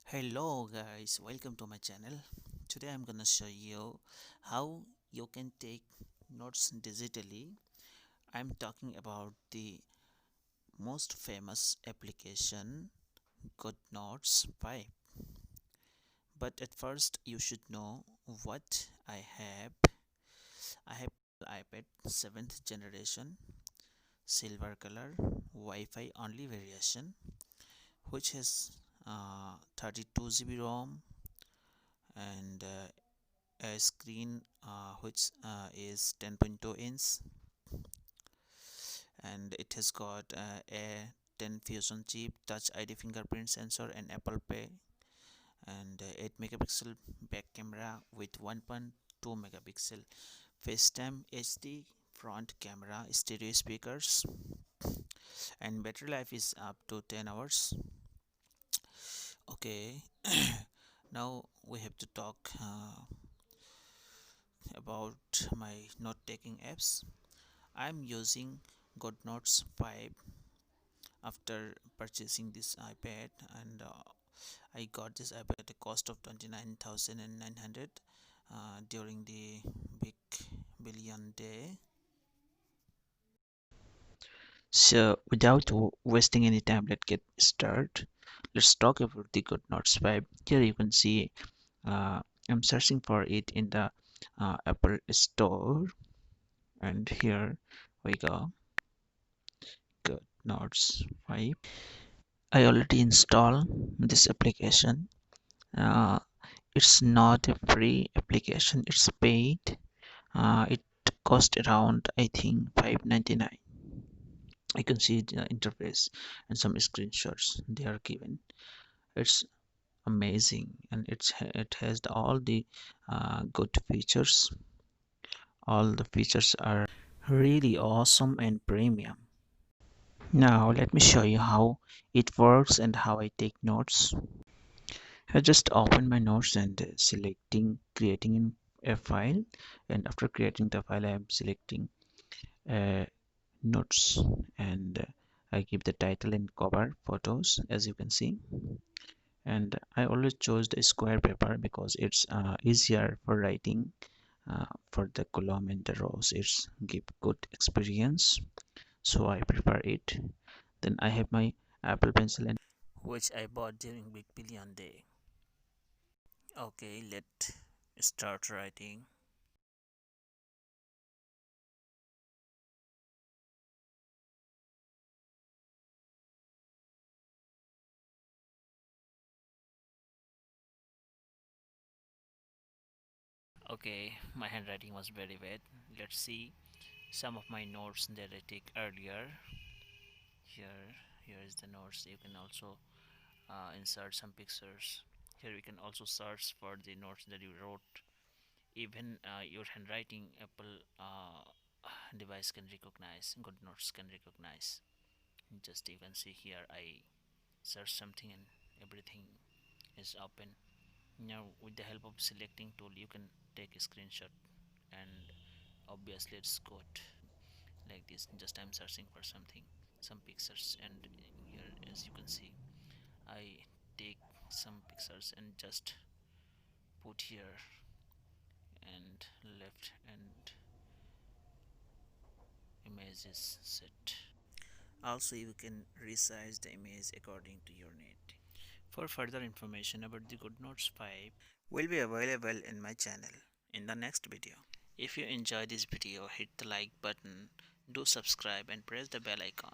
Hello guys, welcome to my channel. Today I'm gonna show you how you can take notes digitally. I'm talking about the most famous application Goodnotes 5. But at first you should know what I have. I have iPad 7th generation silver color Wi-Fi only variation which has 32 GB ROM and a screen which is 10.2 inch, and it has got a 10 fusion chip, touch ID fingerprint sensor and Apple Pay, and 8 megapixel back camera with 1.2 megapixel FaceTime HD front camera, stereo speakers, and battery life is up to 10 hours. Okay, now we have to talk about my note taking apps. I'm using Goodnotes 5 after purchasing this iPad, and I got this iPad at a cost of 29,900 during the big billion day. So without wasting any time, let's get started. Let's talk about the Goodnotes 5. Here you can see uh, I'm searching for it in the Apple Store, and here we go. Goodnotes 5. I already installed this application. Uh, it's not a free application, it's paid. It cost around, I think, 5.99. I can see the interface and some screenshots they are given. It's amazing, and it has all the good features. All the features are really awesome and premium. Now let me show you how it works and how I take notes. I just open my notes and selecting creating a file, and after creating the file I am selecting uh, notes, and I give the title and cover photos as you can see, and I always chose the square paper because it's easier for writing. For the column and the rows it's give good experience, so I prefer it. Then I have my Apple Pencil, and which I bought during Big Billion Day. Okay, let's start writing. Okay, my handwriting was very bad. Let's see some of my notes that I take earlier. Here is the notes. You can also insert some pictures. Here we can also search for the notes that you wrote. Even your handwriting, Apple device can recognize. Goodnotes can recognize. Just you can see here, I search something and everything is open. Now with the help of selecting tool you can take a screenshot, and obviously it's good like this. Just I'm searching for something, some pictures, and here as you can see I take some pictures and just put here and left, and image is set. Also you can resize the image according to your need. For further information about the Goodnotes 5 will be available in my channel in the next video. If you enjoy this video, hit the like button, do subscribe and press the bell icon.